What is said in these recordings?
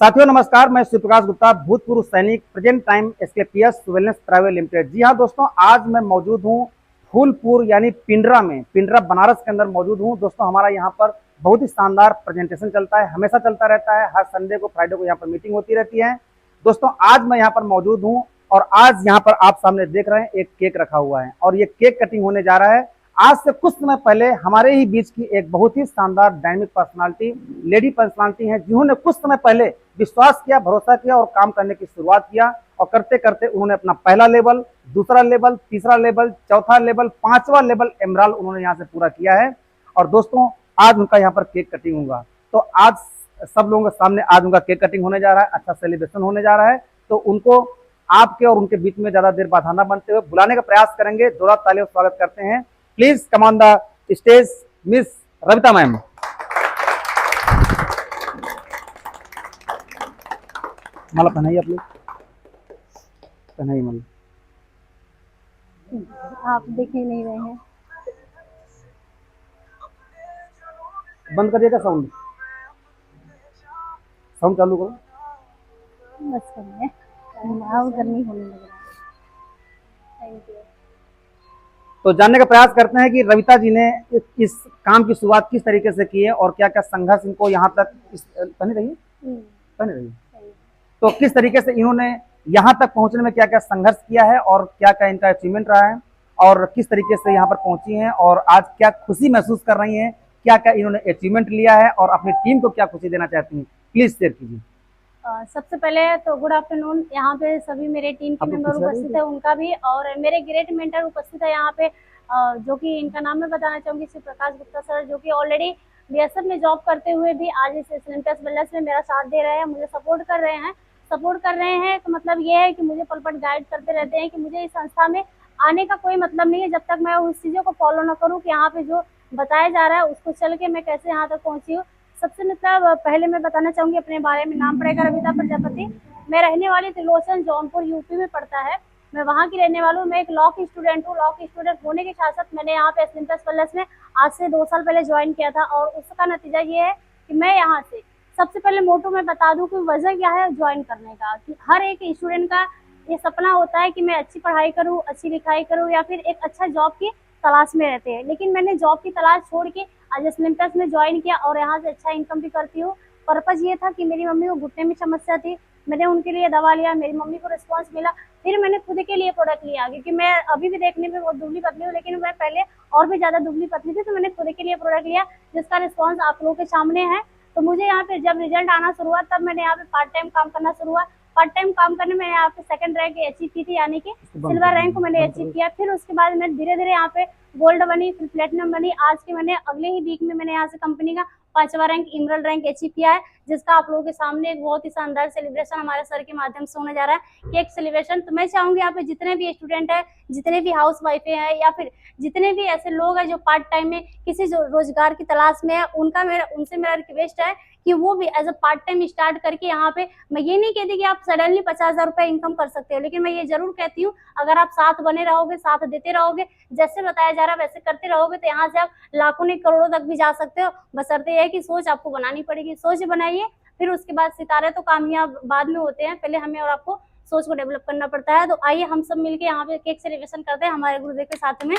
साथियों नमस्कार, मैं शिव प्रकाश गुप्ता, भूतपूर्व सैनिक, present time SKPS wellness private limited. जी हाँ दोस्तों, आज मैं मौजूद हूँ फूलपुर यानी पिंडरा में, पिंडरा बनारस के अंदर मौजूद हूँ। दोस्तों हमारा यहाँ पर बहुत ही शानदार प्रेजेंटेशन चलता है, हमेशा चलता रहता है। हर संडे को, फ्राइडे को यहाँ पर मीटिंग होती रहती है। दोस्तों आज मैं यहाँ पर मौजूद हूँ और आज यहाँ पर आप सामने देख रहे हैं एक केक रखा हुआ है और ये केक कटिंग होने जा रहा है। आज से कुछ समय पहले हमारे ही बीच की एक बहुत ही शानदार डायनेमिक पर्सनालिटी, लेडी पर्सनालिटी है, जिन्होंने कुछ समय पहले विश्वास किया, भरोसा किया और काम करने की शुरुआत किया और करते करते उन्होंने अपना पहला लेवल, दूसरा लेवल, तीसरा लेवल, चौथा लेवल, पांचवा लेवल एमराल्ड उन्होंने यहाँ से पूरा किया है। और दोस्तों आज उनका यहाँ पर केक कटिंग होगा, तो आज सब लोगों के सामने आज उनका केक कटिंग होने जा रहा है, अच्छा सेलिब्रेशन होने जा रहा है। तो उनको आपके और उनके बीच में ज्यादा देर बाधा न बनते हुए बुलाने का प्रयास करेंगे। जोरदार तालियों से स्वागत करते हैं। Please come on the stage miss Ravita ma'am. माला पहनाइए, आप लोग पहनाइए माला। आप देख ही नहीं रहे हैं। बंद करिएगा साउंड, साउंड चालू करो। बस करिए, अब गर्मी होने लग रहा है। Thank you. तो जानने का प्रयास करते हैं कि रविता जी ने इस काम की शुरुआत किस तरीके से की है और क्या क्या संघर्ष इनको यहाँ तक पहने रहिए तो किस तरीके से इन्होंने यहाँ तक पहुँचने में क्या क्या संघर्ष किया है और क्या क्या इनका अचीवमेंट रहा है और किस तरीके से यहाँ पर पहुंची हैं और आज क्या खुशी महसूस कर रही हैं, क्या क्या इन्होंने अचीवमेंट लिया है और अपनी टीम को क्या खुशी देना चाहती हैं, प्लीज शेयर कीजिए। सबसे पहले तो गुड आफ्टरनून। यहाँ पे सभी मेरे टीम के मेंबर उपस्थित है, उनका भी, और मेरे ग्रेट मेंटर उपस्थित है यहाँ पे, जो कि इनका नाम मैं बताना चाहूंगी, शिव प्रकाश गुप्ता सर, जो कि ऑलरेडी बीएसएफ में जॉब करते हुए भी आज इस ओलंपियाड वेलनेस में मेरा साथ दे रहे हैं, मुझे सपोर्ट कर रहे हैं। तो मतलब ये है कि मुझे पल पल गाइड करते रहते हैं कि मुझे इस संस्था में आने का कोई मतलब नहीं है जब तक मैं उस चीज़ों को फॉलो ना करूँ कि यहाँ पे जो बताया जा रहा है उसको चल के मैं कैसे यहाँ तक पहुँची हूँ। सबसे मतलब पहले मैं बताना चाहूंगी अपने बारे में। नाम पड़ेगा रविता प्रजापति। मैं रहने वाली त्रिलोचन, जौनपुर यूपी में पड़ता है। मैं वहाँ की रहने वाली हूँ। मैं एक लॉ की स्टूडेंट हूँ। लॉ की स्टूडेंट होने के साथ साथ मैंने यहाँ पे ओलंपियाड वेलनेस में आज से 2 साल पहले ज्वाइन किया था और उसका नतीजा ये है कि मैं यहाँ से सबसे पहले मोटो मैं बता दूं कि वजह क्या है ज्वाइन करने का, कि हर एक स्टूडेंट का ये सपना होता है कि मैं अच्छी पढ़ाई करूं, अच्छी लिखाई करूं या फिर एक अच्छा जॉब की तलाश में रहते हैं। लेकिन मैंने जॉब की तलाश छोड़ के आज ओलंपियाड में ज्वाइन किया और यहाँ से अच्छा इनकम भी करती हूँ। पर्पज ये था कि मेरी मम्मी को घुटने में समस्या थी, मैंने उनके लिए दवा लिया, मेरी मम्मी को रिस्पॉन्स मिला, फिर मैंने खुद के लिए प्रोडक्ट लिया, क्योंकि मैं अभी भी देखने में बहुत दुबली पतली हूँ, लेकिन मैं पहले और भी ज्यादा दुबली पतली थी। तो मैंने खुद के लिए प्रोडक्ट लिया जिसका रिस्पॉन्स आप लोगों के सामने है। तो मुझे यहाँ पे जब रिजल्ट आना शुरू हुआ तब मैंने यहाँ पे पार्ट टाइम काम करना शुरू हुआ। पार्ट टाइम काम करने में यहाँ पे 2nd रैंक अचीव की थी, यानी कि सिल्वर रैंक को मैंने अचीव किया। फिर उसके बाद मैं धीरे धीरे यहाँ पे गोल्ड बनी, फिर प्लेटिनम बनी। आज के मैंने अगले ही वीक में मैंने यहाँ से कंपनी का 5वां रैंक, इमरल्ड रैंक अचीव किया है, जिसका आप लोगों के सामने एक बहुत ही शानदार सेलिब्रेशन हमारे सर के माध्यम से होने जा रहा है, केक सेलिब्रेशन। तो मैं चाहूंगी यहाँ पे जितने भी स्टूडेंट है, जितने भी हाउस वाइफे हैं या फिर जितने भी ऐसे लोग हैं जो पार्ट टाइम में किसी रोजगार की तलाश में है, उनसे मेरा रिक्वेस्ट है कि वो भी as a part time start करके यहाँ पे, मैं ये नहीं कहती कि आप सडनली 50,000 रुपए इनकम कर सकते हो, लेकिन मैं ये जरूर कहती हूँ अगर आप साथ बने रहोगे, साथ देते रहोगे, जैसे बताया जा रहा है वैसे करते रहोगे, तो यहाँ से आप लाखों नहीं करोड़ों तक भी जा सकते हो। बशर्ते यह है कि सोच आपको बनानी पड़ेगी। सोच बनाइए, फिर उसके बाद सितारे तो कामयाब बाद में होते हैं, पहले हमें और आपको सोच को डेवलप करना पड़ता है। तो आइए हम सब मिलके यहाँ पे केक सेलिब्रेशन करते हैं हमारे गुरुदेव के साथ में।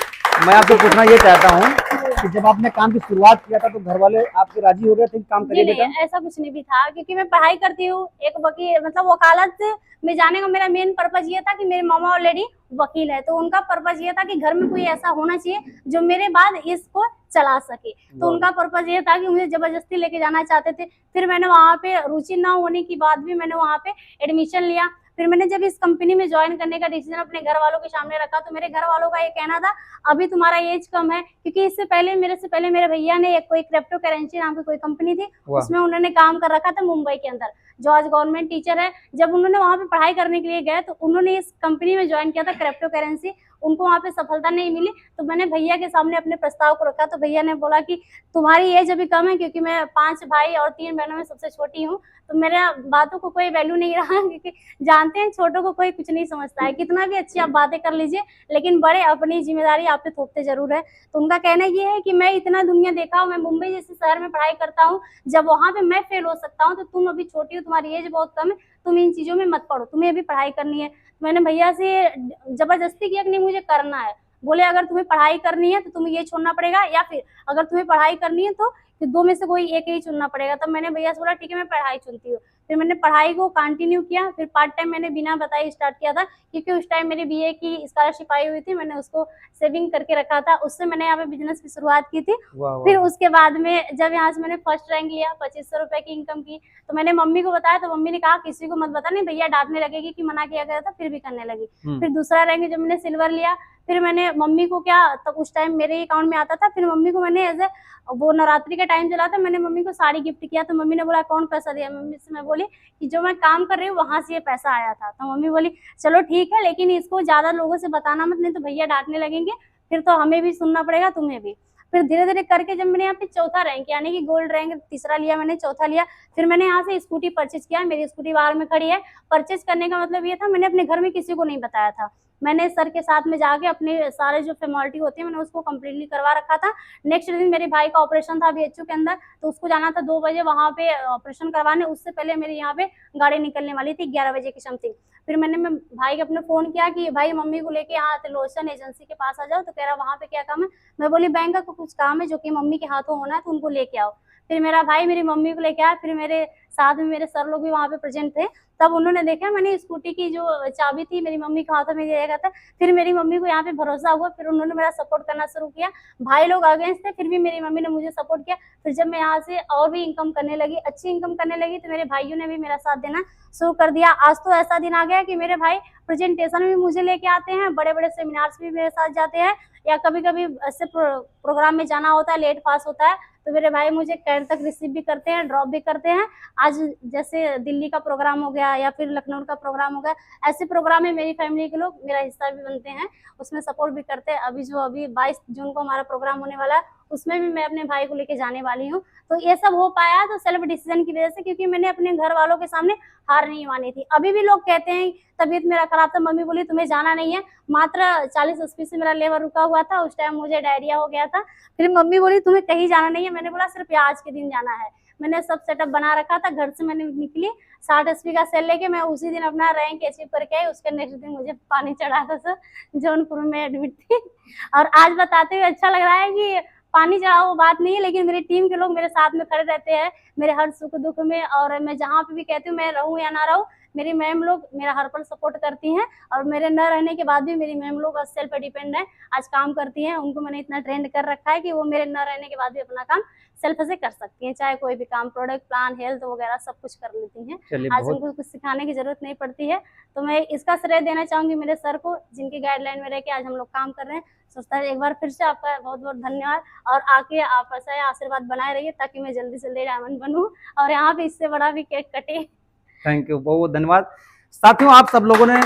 मैं आपसे पूछना ये चाहता हूँ कि जब आपने काम की शुरुआत किया था तो घर वाले आपके राजी हो गए थे काम करिए बेटा? ऐसा कुछ नहीं भी था, क्योंकि मैं पढ़ाई करती हूँ, एक वकील मतलब वकालत में जाने का मेरा मेन पर्पज ये था कि मेरे मामा ऑलरेडी वकील है, तो उनका पर्पज ये था कि घर में कोई ऐसा होना चाहिए जो मेरे बाद इसको चला सके। तो उनका पर्पज ये था कि मुझे जबरदस्ती लेके जाना चाहते थे। फिर मैंने वहाँ पे रुचि ना होने की बाद भी मैंने वहाँ पे एडमिशन लिया। फिर मैंने जब इस कंपनी में ज्वाइन करने का डिसीजन अपने घर वालों के सामने रखा, तो मेरे घर वालों का ये कहना था अभी तुम्हारा एज कम है, क्योंकि इससे पहले मेरे भैया ने एक कोई क्रिप्टो करेंसी नाम की कोई कंपनी थी, उसमें उन्होंने काम कर रखा था मुंबई के अंदर, जो आज गवर्नमेंट टीचर है। जब उन्होंने वहां पे पढ़ाई करने के लिए गए तो उन्होंने इस कंपनी में ज्वाइन किया था क्रिप्टो करेंसी। उनको वहाँ पे सफलता नहीं मिली, तो मैंने भैया के सामने अपने प्रस्ताव को रखा। तो भैया ने बोला कि तुम्हारी एज अभी कम है, क्योंकि मैं 5 भाई और 3 बहनों में सबसे छोटी हूँ, तो मेरे बातों को कोई वैल्यू नहीं रहा क्योंकि जानते हैं छोटों को कोई कुछ नहीं समझता है, कितना भी अच्छी आप बातें कर लीजिए लेकिन बड़े अपनी जिम्मेदारी आप पे थोपते जरूर है। तो उनका कहना ये है कि मैं इतना दुनिया देखा हूँ, मैं मुंबई जैसे शहर में पढ़ाई करता हूँ, जब वहाँ पे मैं फेल हो सकता हूँ तो तुम अभी छोटी हो, तुम्हारी एज बहुत कम है, तुम इन चीजों में मत पड़ो, तुम्हें अभी पढ़ाई करनी है। मैंने भैया से जबरदस्ती किया कि नहीं मुझे करना है। बोले अगर तुम्हें पढ़ाई करनी है तो तुम्हें ये छोड़ना पड़ेगा, या फिर अगर तुम्हें पढ़ाई करनी है तो दो में से कोई एक ही चुनना पड़ेगा। तब मैंने भैया से बोला ठीक है मैं पढ़ाई चुनती हूँ। फिर मैंने पढ़ाई को कंटिन्यू किया, फिर पार्ट टाइम मैंने बिना बताए स्टार्ट किया था, क्योंकि उस टाइम मेरी बीए की स्कॉलरशिप आई हुई थी, मैंने उसको सेविंग करके रखा था, उससे मैंने यहाँ पे बिजनेस की शुरुआत की थी। फिर उसके बाद में जब यहाँ से मैंने फर्स्ट रैंक लिया, 2500 रुपए की इनकम की, तो मैंने मम्मी को बताया, तो मम्मी ने कहा किसी को मत बता, नहीं भैया डांटने लगेगी कि मना किया गया था, फिर भी करने लगी। फिर दूसरा रैंक जब मैंने सिल्वर लिया, फिर मैंने मम्मी को क्या, तब उस टाइम मेरे अकाउंट में आता था, फिर मम्मी को मैंने एज ए वो नवरात्रि का टाइम चला था, मैंने मम्मी को साड़ी गिफ्ट किया। तो मम्मी ने बोला कौन पैसा दिया, मम्मी से मैं बोली कि जो मैं काम कर रही हूँ वहां से ये पैसा आया था। तो मम्मी बोली चलो ठीक है, लेकिन इसको ज्यादा लोगों से बताना मत, नहीं तो भैया डांटने लगेंगे, फिर तो हमें भी सुनना पड़ेगा तुम्हें भी। फिर धीरे धीरे करके जब मैंने यहाँ पे चौथा रैंक यानी कि गोल्ड रैंक, तीसरा लिया मैंने, चौथा लिया, फिर मैंने यहाँ से स्कूटी परचेज किया। मेरी स्कूटी बाहर में खड़ी है। परचेज करने का मतलब ये था, मैंने अपने घर में किसी को नहीं बताया था, मैंने सर के साथ में जाके अपने सारे जो फॉर्मेलिटी होती है मैंने उसको कम्प्लीटली करवा रखा था। नेक्स्ट दिन मेरे भाई का ऑपरेशन था बीएचयू के अंदर, तो उसको जाना था 2 बजे वहां पे ऑपरेशन करवाने, उससे पहले मेरे यहाँ पे गाड़ी निकलने वाली थी 11 बजे की समथिंग। फिर मैंने भाई को अपने फोन किया कि भाई मम्मी को लेके यहाँ लोशन एजेंसी के पास आ जाओ। तो कह रहा वहां पे क्या काम है, मैं बोली बैंक का कुछ काम है जो कि मम्मी के हाथों होना है, तो उनको लेके आओ। फिर मेरा भाई मेरी मम्मी को लेके आया, फिर मेरे साथ में मेरे सर लोग भी वहां पे प्रेजेंट थे। तब उन्होंने देखा मैंने स्कूटी की जो चाबी थी मेरी मम्मी के हाथों में दिया गया था। फिर मेरी मम्मी को यहाँ पे भरोसा हुआ, फिर उन्होंने मेरा सपोर्ट करना शुरू किया। भाई लोग अगेंस्ट थे, फिर भी मेरी मम्मी ने मुझे सपोर्ट किया। फिर जब मैं यहाँ से और भी इनकम करने लगी, अच्छी इनकम करने लगी, तो मेरे भाइयों ने भी मेरा साथ देना शुरू कर दिया। आज तो ऐसा दिन आ गया कि मेरे भाई प्रेजेंटेशन भी मुझे लेके आते हैं, बड़े बड़े सेमिनार्स भी मेरे साथ जाते हैं, या कभी कभी ऐसे प्रोग्राम में जाना होता है, लेट पास होता है, तो मेरे भाई मुझे कैंट तक रिसीव भी करते हैं, ड्रॉप भी करते हैं। आज जैसे दिल्ली का प्रोग्राम हो गया या फिर लखनऊ का प्रोग्राम हो गया, ऐसे प्रोग्राम में मेरी फैमिली के लोग मेरा हिस्सा भी बनते हैं, उसमें सपोर्ट भी करते हैं। अभी 22 जून को हमारा प्रोग्राम होने वाला है, उसमें भी मैं अपने भाई को लेके जाने वाली हूँ। तो ये सब हो पाया तो सेल्फ डिसीजन की वजह से, क्योंकि मैंने अपने घर वालों के सामने हार नहीं मानी थी। अभी भी लोग कहते हैं तबीयत मेरा खराब था, मम्मी बोली तुम्हें जाना नहीं है, मात्र 40-80 से मेरा लेवल रुका हुआ था, उस टाइम मुझे डायरिया हो गया था। फिर मम्मी बोली तुम्हें कहीं जाना नहीं है, मैंने बोला सिर्फ आज के दिन जाना है। मैंने सब सेटअप बना रखा था, घर से मैंने निकली 60 एसपी का सेल लेके, मैं उसी दिन अपना रैंक अचीव करके आई। उसके नेक्स्ट दिन मुझे पानी चढ़ा था सर, जौनपुर में एडमिट थी। और आज बताते हुए अच्छा लग रहा है कि पानी चढ़ा वो बात नहीं है, लेकिन मेरी टीम के लोग मेरे साथ में खड़े रहते हैं मेरे हर सुख दुख में, और मैं जहाँ पे भी कहती हूँ मैं रहूँ या ना रहूँ, मेरी मैम लोग मेरा हर पल सपोर्ट करती हैं। और मेरे न रहने के बाद भी मेरी मैम लोग सेल्फ पे डिपेंड है, आज काम करती हैं, उनको मैंने इतना ट्रेंड कर रखा है कि वो मेरे न रहने के बाद भी अपना काम सेल्फ से कर सकती हैं, चाहे कोई भी काम, प्रोडक्ट प्लान, हेल्थ वगैरह सब कुछ कर लेती हैं। आज उनको कुछ सिखाने की जरूरत नहीं पड़ती है। तो मैं इसका श्रेय देना चाहूंगी मेरे सर को, जिनकी गाइडलाइन में रह के आज हम लोग काम कर रहे हैं। सोचता है एक बार फिर से आपका बहुत बहुत धन्यवाद, और आके आप ऐसा आशीर्वाद बनाए रहिए ताकि मैं जल्दी से जल्दी डायमंड बनूं और यहाँ पे इससे बड़ा भी केक कटे। थैंक यू, बहुत बहुत धन्यवाद। साथियों आप सब लोगों ने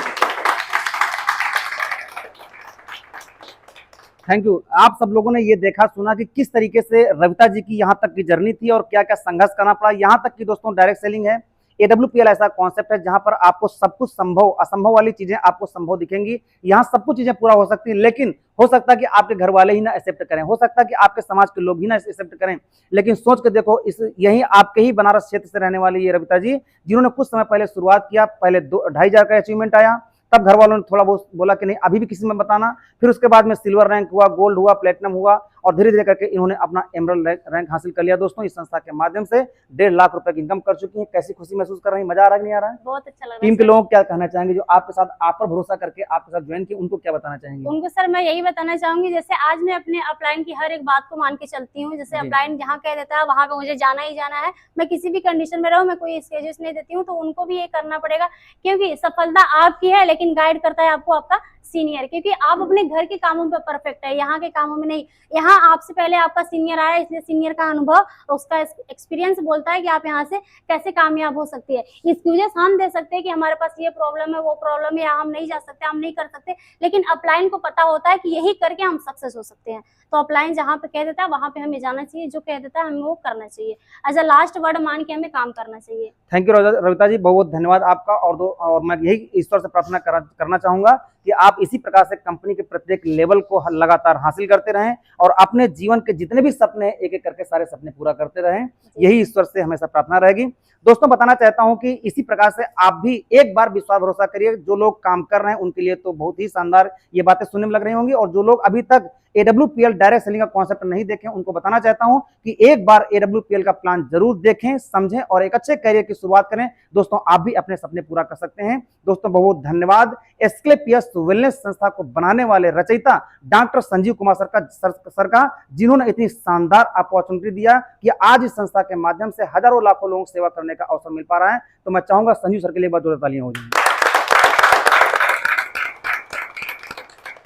थैंक यू, आप सब लोगों ने ये देखा सुना कि किस तरीके से रविता जी की यहाँ तक की जर्नी थी और क्या क्या संघर्ष करना पड़ा। यहाँ तक कि दोस्तों डायरेक्ट सेलिंग है, AWPL ऐसा कॉन्सेप्ट है जहां पर आपको सब कुछ संभव असंभव वाली चीजें आपको संभव दिखेंगी। यहाँ सब कुछ चीजें पूरा हो सकती है, लेकिन हो सकता है कि आपके घर वाले ही ना एक्सेप्ट करें, हो सकता है कि आपके समाज के लोग ही ना एक्सेप्ट करें। लेकिन सोच के देखो, इस यही आपके ही बनारस क्षेत्र से रहने वाली ये रविता जी, जिन्होंने कुछ समय पहले शुरुआत किया, पहले 2,500 का अचीवमेंट आया, तब घर वालों ने थोड़ा बहुत बोला कि नहीं अभी भी किसी में बताना, फिर उसके बाद में सिल्वर रैंक हुआ, गोल्ड हुआ, प्लेटिनम हुआ, और धीरे धीरे करके इन्होंने अपना एमरल्ड रैंक हासिल कर लिया। दोस्तों इस संस्था के माध्यम से 1.5 लाख रुपए की इनकम कर चुकी हैं। कैसी खुशी महसूस कर रही हैं, मजा आ रहा है नहीं आ रहा है? बहुत अच्छा लग रहा है। टीम के लोगों को क्या कहना चाहेंगे जो आपके साथ आप पर भरोसा करके आपके साथ ज्वाइन किए, उनको क्या बताना चाहेंगे? उनको सर मैं यही बताना चाहूंगी, जैसे आज मैं अपने अपलाइन की हर एक बात को मान के चलती हूँ, जैसे अपलाइन जहाँ कह देता है वहां पे मुझे जाना ही जाना है, मैं किसी भी कंडीशन में रहूँ, मैं कोई एक्सक्यूज नहीं देती हूँ। तो उनको भी ये करना पड़ेगा, क्योंकि सफलता आपकी है, लेकिन गाइड करता है आपको आपका सीनियर, क्योंकि आप अपने घर के कामों पे परफेक्ट है, यहाँ के कामों में नहीं। यहाँ आपसे पहले आपका सीनियर आया, इसलिए सीनियर का अनुभव, उसका एक्सपीरियंस बोलता है कि आप यहाँ से कैसे कामयाब हो सकती है। एक्सक्यूजेस हम दे सकते हैं कि हमारे पास ये प्रॉब्लम है, वो प्रॉब्लम है, यहाँ हम नहीं जा सकते, हम नहीं कर सकते, लेकिन अपलाइन को पता होता है कि यही करके हम सक्सेस हो सकते हैं। तो अपलाइन जहाँ पे कह देता है वहां पे हमें जाना चाहिए, जो कह देता है हमें वो करना चाहिए, एज अ लास्ट वर्ड मान के हमें काम करना चाहिए। थैंक यू रविता जी, बहुत बहुत धन्यवाद आपका। और मैं यही ईश्वर से प्रार्थना करना चाहूंगा कि आप इसी प्रकार से कंपनी के प्रत्येक लेवल को लगातार हासिल करते रहें और अपने जीवन के जितने भी सपने एक एक करके सारे सपने पूरा करते रहें, यही ईश्वर से हमेशा प्रार्थना रहेगी। दोस्तों बताना चाहता हूं कि इसी प्रकार से आप भी एक बार विश्वास भरोसा करिए, जो लोग काम कर रहे हैं उनके लिए तो बहुत ही शानदार ये बातें सुनने में लग रही होंगी, और जो लोग अभी तक AWPL डायरेक्ट सेलिंग का कॉन्सेप्ट नहीं देखें उनको बताना चाहता हूं कि एक बार AWPL का प्लान जरूर देखें, समझें और एक अच्छे करियर की शुरुआत करें। दोस्तों आप भी अपने सपने पूरा कर सकते हैं। दोस्तों बहुत धन्यवाद एस्क्लेपियस वेलनेस संस्था को बनाने वाले रचयिता डॉक्टर संजीव कुमार सर का, जिन्होंने इतनी शानदार अपॉर्चुनिटी दिया कि आज इस संस्था के माध्यम से हजारों लाखों लोगों को सेवा करने का अवसर मिल पा रहा है। तो मैं चाहूंगा संजीव सर के लिए बहुत जोरदार तालियां हो जाएंगी।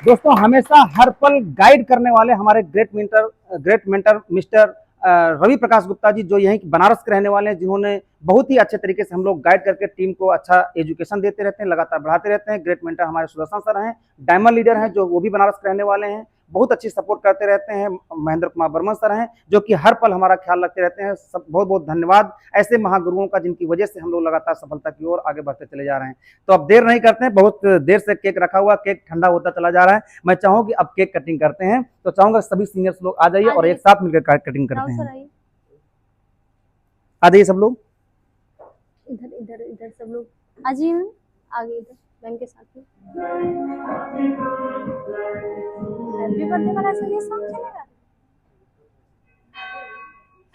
दोस्तों हमेशा हर पल गाइड करने वाले हमारे great mentor mister Ravi Prakash Gupta ji, जो यहीं बनारस के रहने वाले हैं, जिन्होंने बहुत ही अच्छे तरीके से हम लोग गाइड करके टीम को अच्छा एजुकेशन देते रहते हैं, लगातार बढ़ाते रहते हैं। ग्रेट मेंटर हमारे सुदर्शन सर हैं, डायमंड लीडर हैं, जो वो भी बनारस के रहने वाले हैं, बहुत अच्छी सपोर्ट करते रहते हैं। महेंद्र कुमार वर्मा सर हैं, जो कि हर पल हमारा ख्याल रखते रहते हैं। सब बहुत बहुत धन्यवाद ऐसे महागुरुओं का, जिनकी वजह से हम लोग लगातार सफलता की ओर आगे बढ़ते चले जा रहे हैं। तो अब देर नहीं करते हैं, बहुत देर से केक रखा हुआ, केक ठंडा होता चला जा रहा है। मैं चाहूँ कि अब केक कटिंग करते हैं, तो चाहूंगा सभी सीनियर्स लोग आ जाइए और एक साथ मिलकर कटिंग करते हैं। आ जाइए सब लोग, इधर इधर इधर सब लोग आ जाइए, आगे इधर मैम के साथ में। हैप्पी बर्थडे वाला ये सॉन्ग चलेगा।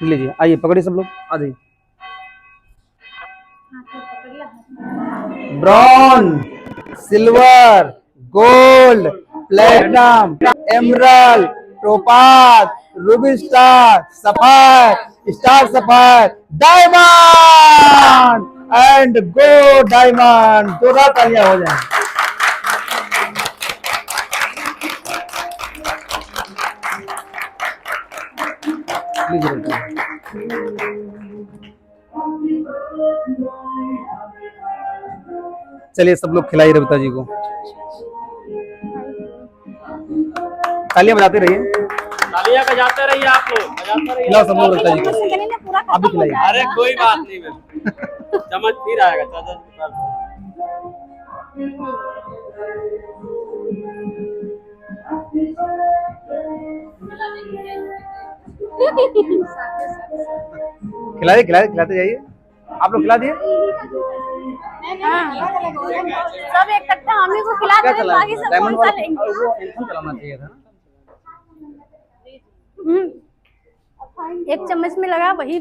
लीजिए, आइए पकड़िए सब लोग, आ जाइए। Bronze, silver, gold, platinum, emerald, topaz, Ruby star, sapphire, star sapphire, diamond and go diamond. जोरदार तालियां हो जाए। चलिए सब लोग खिलाइए रविता जी को, तालियां बजाते रहिए, तालियां बजाते रहिए, आप लोग बजाते रहिए। खिलाओ सब लोग रविता जी को, आप भी खिलाइए। अरे कोई बात नहीं मैम, चम्मच फिर आएगा, चाचा खिलाइए खिलाइए, खिलाते जाइए। आप लोग खिला दिए? सब एक कट्टा हम ही को खिला दे, बाकी सब कौन सा लेंगे? वो एंथम चलाना चाहिए था ना। एक चम्मच में लगा वही